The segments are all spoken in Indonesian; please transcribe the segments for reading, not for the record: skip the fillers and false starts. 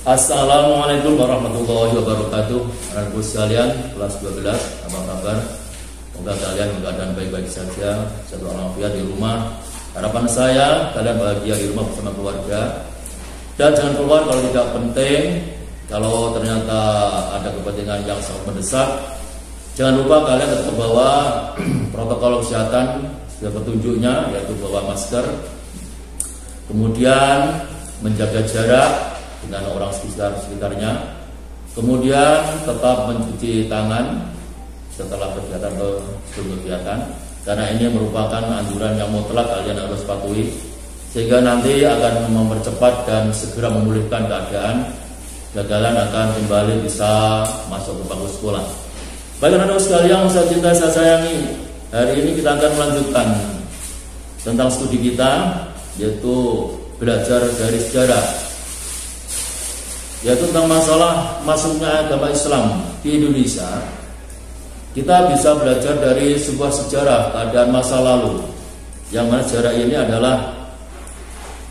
Assalamualaikum warahmatullahi wabarakatuh. Anak-anak sekalian, kelas 12, apa kabar? Semoga kalian keadaan baik-baik saja, satu walafiat di rumah. Harapan saya kalian bahagia di rumah bersama keluarga. Dan jangan keluar kalau tidak penting. Kalau ternyata ada kepentingan yang sangat mendesak, jangan lupa kalian tetap bawa protokol kesehatan sebagai petunjuknya, yaitu bawa masker, kemudian menjaga jarak dengan orang sekitarnya, kemudian tetap mencuci tangan setelah kegiatan atau sebelum kegiatan, karena ini merupakan anjuran yang mutlak kalian harus patuhi, sehingga nanti akan mempercepat dan segera memulihkan keadaan, dan kalian akan kembali bisa masuk ke bangku sekolah. Baik anak-anak sekalian yang saya cintai, saya sayangi, hari ini kita akan melanjutkan tentang studi kita, yaitu belajar dari sejarah, yaitu tentang masalah masuknya agama Islam di Indonesia. Kita bisa belajar dari sebuah sejarah keadaan masa lalu, yang mana sejarah ini adalah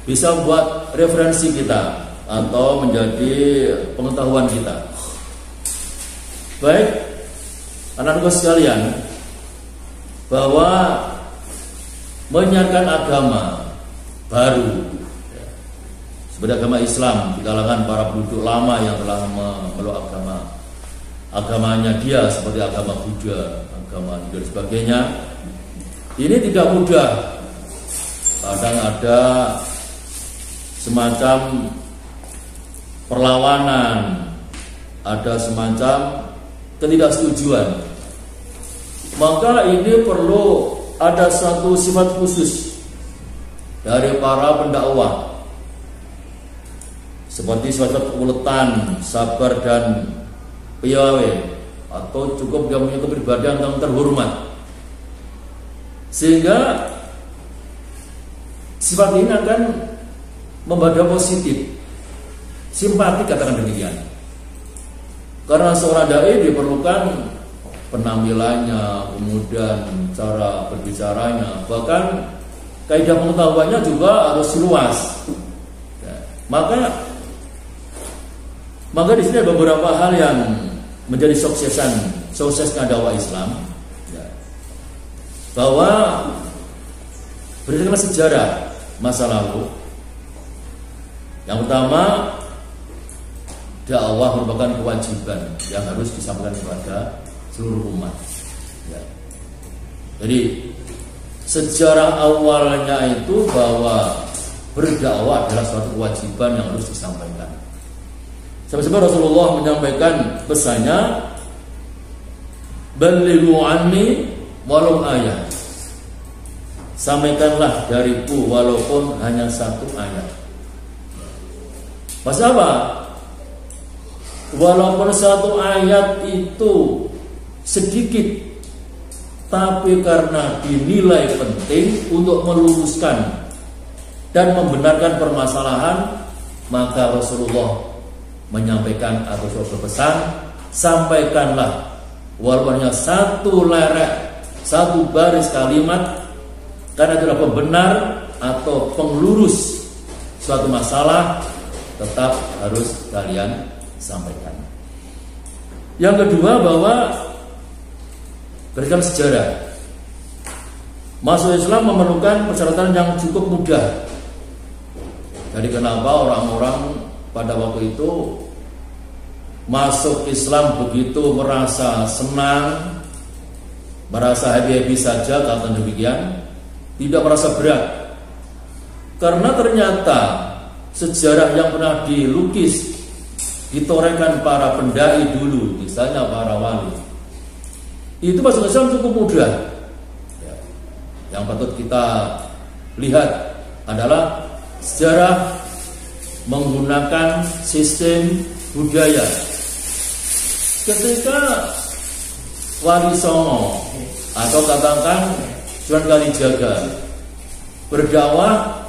bisa buat referensi kita atau menjadi pengetahuan kita. Baik, anak-anak sekalian, bahwa menyiarkan agama baru sebagai agama Islam di kalangan para penduduk lama yang telah memeluk agamanya dia seperti agama Buddha, agama Hindu dan sebagainya, ini tidak mudah. Kadang ada semacam perlawanan, ada semacam ketidaksetujuan. Maka ini perlu ada satu sifat khusus dari para pendakwah, seperti sifat keuletan, sabar dan piawai, atau cukup dia punya kepribadian yang terhormat, sehingga sifat ini akan membawa positif, simpati, katakan demikian. Karena seorang dai diperlukan penampilannya, kemudian cara berbicaranya, bahkan kaidah pengetahuannya juga harus luas. Maka di sini ada beberapa hal yang menjadi suksesnya dakwah Islam, bahwa berdasarkan sejarah masa lalu. Yang pertama, dakwah merupakan kewajiban yang harus disampaikan kepada seluruh umat. Jadi sejarah awalnya itu bahwa berdakwah adalah suatu kewajiban yang harus disampaikan. Sampai-sampai Rasulullah menyampaikan pesannya, "Balighu anni walau ayat." Sampaikanlah dariku walaupun hanya satu ayat. Maksud apa? Walaupun satu ayat itu sedikit, tapi karena dinilai penting untuk meluruskan dan membenarkan permasalahan, maka Rasulullah menyampaikan atau berpesan, sampaikanlah walaupun hanya satu lerek, satu baris kalimat, karena itulah pembenar atau penglurus suatu masalah, tetap harus kalian sampaikan. Yang kedua, bahwa berdasarkan sejarah, masuk Islam memerlukan persyaratan yang cukup mudah. Jadi kenapa orang-orang pada waktu itu masuk Islam begitu merasa senang, merasa happy-happy saja, kata demikian, tidak merasa berat. Karena ternyata sejarah yang pernah dilukis, ditorehkan para pendai dulu, misalnya para wali, itu masuk Islam cukup mudah. Yang patut kita lihat adalah sejarah menggunakan sistem budaya. Ketika Wali Songo atau katakan Sunan Kalijaga berdakwah,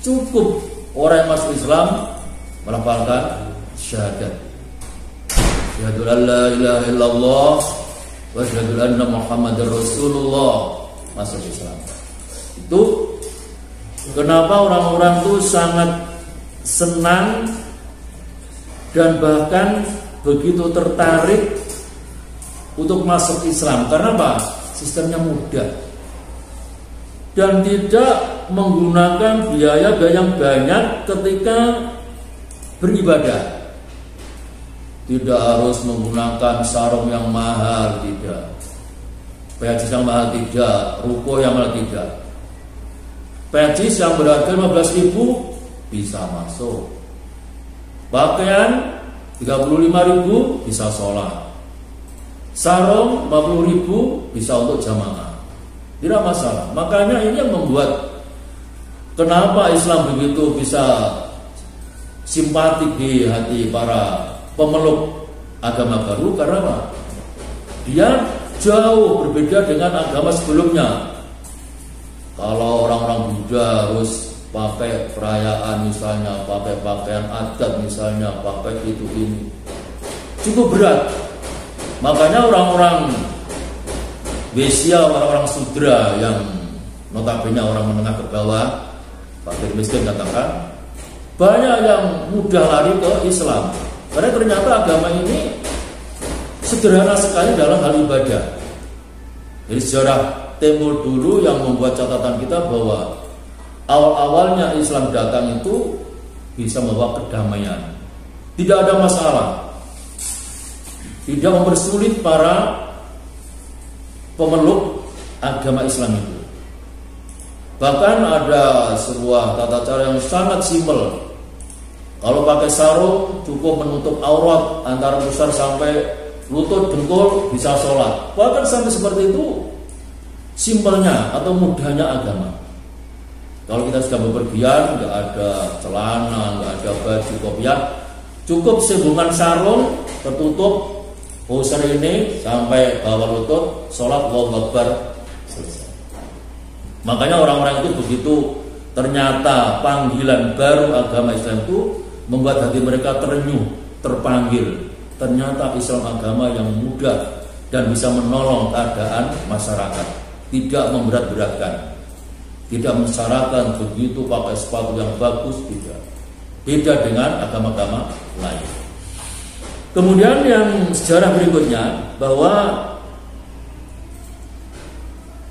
cukup orang yang masuk Islam melafalkan syahadat, syahadu an la ilaha illallah wa syahadu anna Muhammadar Rasulullah, masuk Islam. Itu kenapa orang-orang itu sangat senang dan bahkan begitu tertarik untuk masuk Islam. Karena apa? Sistemnya mudah dan tidak menggunakan biaya yang banyak ketika beribadah. Tidak harus menggunakan sarung yang mahal, tidak. Pejis yang mahal tidak, ruko yang mahal tidak. Pejis yang berharga 15.000 bisa masuk. Pakaian 35.000 bisa sholat. Sarung 50.000 bisa untuk jamaah. Tidak masalah. Makanya ini yang membuat kenapa Islam begitu bisa simpatik di hati para pemeluk agama baru. Karena apa? Dia jauh berbeda dengan agama sebelumnya. Kalau orang-orang Buddha harus pakai perayaan misalnya, pakai pakaian adat misalnya, pakai itu ini, cukup berat. Makanya orang-orang Wesia, orang-orang Sudra yang notabene orang menengah ke bawah, fakir miskin katakan, banyak yang mudah lari ke Islam. Karena ternyata agama ini sederhana sekali dalam hal ibadah. Jadi sejarah Timur dulu yang membuat catatan kita bahwa awal-awalnya Islam datang itu bisa membawa kedamaian. Tidak ada masalah. Tidak mempersulit para pemeluk agama Islam itu. Bahkan ada sebuah tata cara yang sangat simpel. Kalau pakai sarung cukup menutup aurat antara pusar sampai lutut, dengkul, bisa sholat. Bahkan sampai seperti itu simpelnya atau mudahnya agama. Kalau kita sudah bepergian, nggak ada celana, nggak ada baju kopiah, cukup sembungan sarung tertutup pusar ini sampai bawah lutut, sholat Allahu Akbar, selesai. Makanya orang-orang itu begitu ternyata panggilan baru agama Islam itu membuat hati mereka terenyuh, terpanggil. Ternyata Islam agama yang mudah dan bisa menolong keadaan masyarakat. Tidak memberat-beratkan, tidak mensyaratkan begitu pakai sepatu yang bagus, tidak. Beda dengan agama-agama lain. Kemudian yang sejarah berikutnya bahwa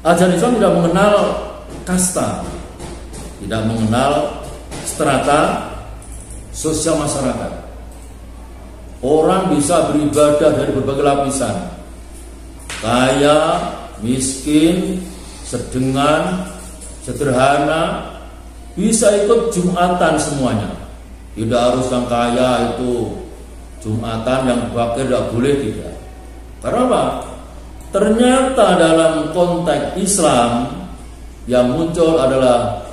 ajaran Islam tidak mengenal kasta, tidak mengenal strata sosial masyarakat. Orang bisa beribadah dari berbagai lapisan, kaya, miskin, sedengan, sederhana, bisa ikut Jumatan semuanya. Tidak harus yang kaya itu Jumatan, yang fakir tidak boleh, tidak. Karena apa? Ternyata dalam konteks Islam yang muncul adalah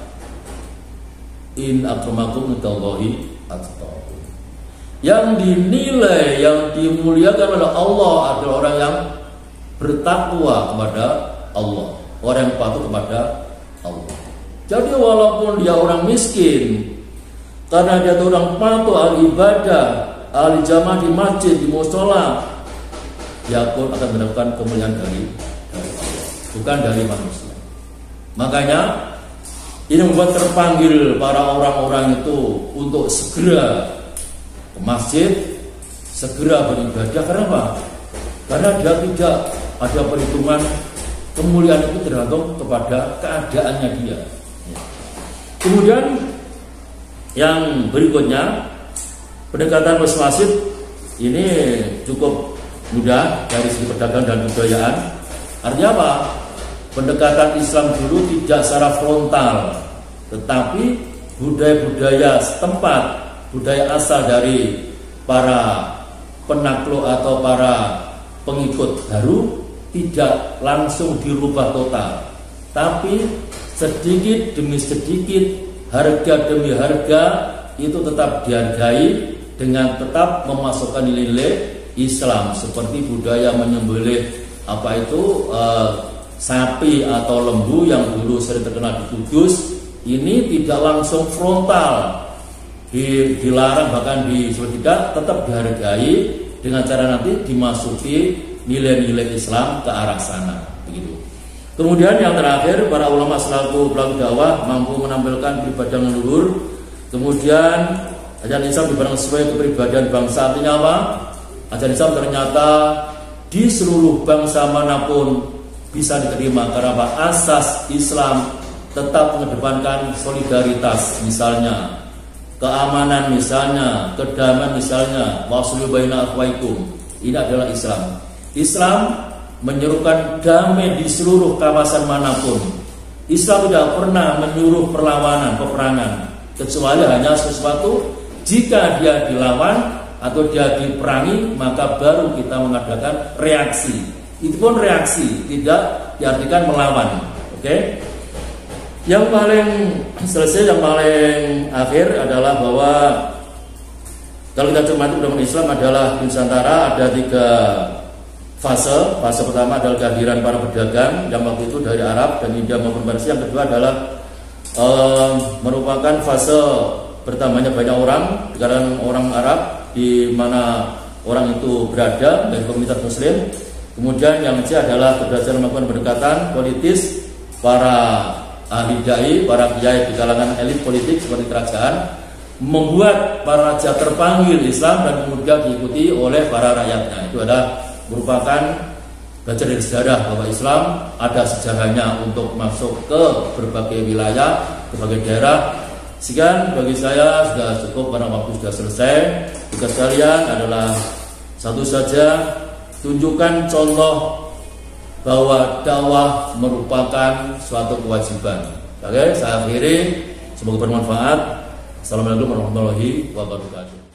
in akramakum indallahi atqakum. Yang dinilai, yang dimuliakan oleh Allah adalah orang yang bertakwa kepada Allah, orang yang patuh kepada Allah. Jadi walaupun dia orang miskin, karena dia orang patuh, ahli ibadah, ahli jamaah di masjid, di mushola, dia pun akan mendapatkan kemuliaan dari Allah, bukan dari manusia. Makanya ini membuat terpanggil para orang-orang itu untuk segera ke masjid, segera beribadah. Karena apa? Karena dia tidak ada perhitungan kemuliaan itu tergantung kepada keadaannya dia. Kemudian yang berikutnya, pendekatan persuasif ini cukup mudah dari segi perdagangan dan kebudayaan. Artinya apa? Pendekatan Islam dulu tidak secara frontal, tetapi budaya-budaya setempat, budaya asal dari para penakluk atau para pengikut baru tidak langsung dirubah total, tapi sedikit demi sedikit, harga demi harga itu tetap dihargai dengan tetap memasukkan nilai Islam, seperti budaya menyembelih sapi atau lembu yang dulu sering terkenal di Kudus. Ini tidak langsung frontal dilarang, bahkan tidak, tetap dihargai dengan cara nanti dimasuki nilai-nilai Islam ke arah sana, begitu. Kemudian yang terakhir, para ulama selaku pelaku dakwah mampu menampilkan pribadi yang luhur, kemudian Ajaran Islam dipandang sesuai kepribadian bangsa. Artinya apa? Ajaran Islam ternyata di seluruh bangsa manapun bisa diterima. Karena apa? Asas Islam tetap mengedepankan solidaritas, misalnya keamanan, misalnya kedamaian, misalnya waslu baina akhwaikum. Ini adalah Islam. Islam menyerukan damai di seluruh kawasan manapun. Islam tidak pernah menyuruh perlawanan, peperangan, kecuali hanya sesuatu jika dia dilawan atau dia diperangi, maka baru kita mengadakan reaksi. Itu pun reaksi, tidak diartikan melawan. Oke? Yang paling selesai, yang paling akhir adalah bahwa kalau kita cermati undang-undang Islam adalah di Nusantara ada 3 fase. Fase pertama adalah kehadiran para pedagang yang waktu itu dari Arab dan India maupun Persia. Yang kedua adalah merupakan fase bertambahnya banyak orang, karena orang Arab di mana orang itu berada dari komunitas Muslim. Kemudian yang ketiga adalah keberhasilan melakukan pendekatan politis para ahli dai, para kiai di kalangan elit politik seperti kerajaan, membuat para raja terpanggil Islam dan kemudian diikuti oleh para rakyatnya. Itu adalah merupakan belajar dari sejarah bahwa Islam ada sejarahnya untuk masuk ke berbagai wilayah, berbagai daerah. Sekian bagi saya sudah cukup karena waktu sudah selesai. Tugas kalian adalah satu saja, tunjukkan contoh bahwa dakwah merupakan suatu kewajiban. Oke, saya akhiri. Semoga bermanfaat. Assalamualaikum warahmatullahi wabarakatuh.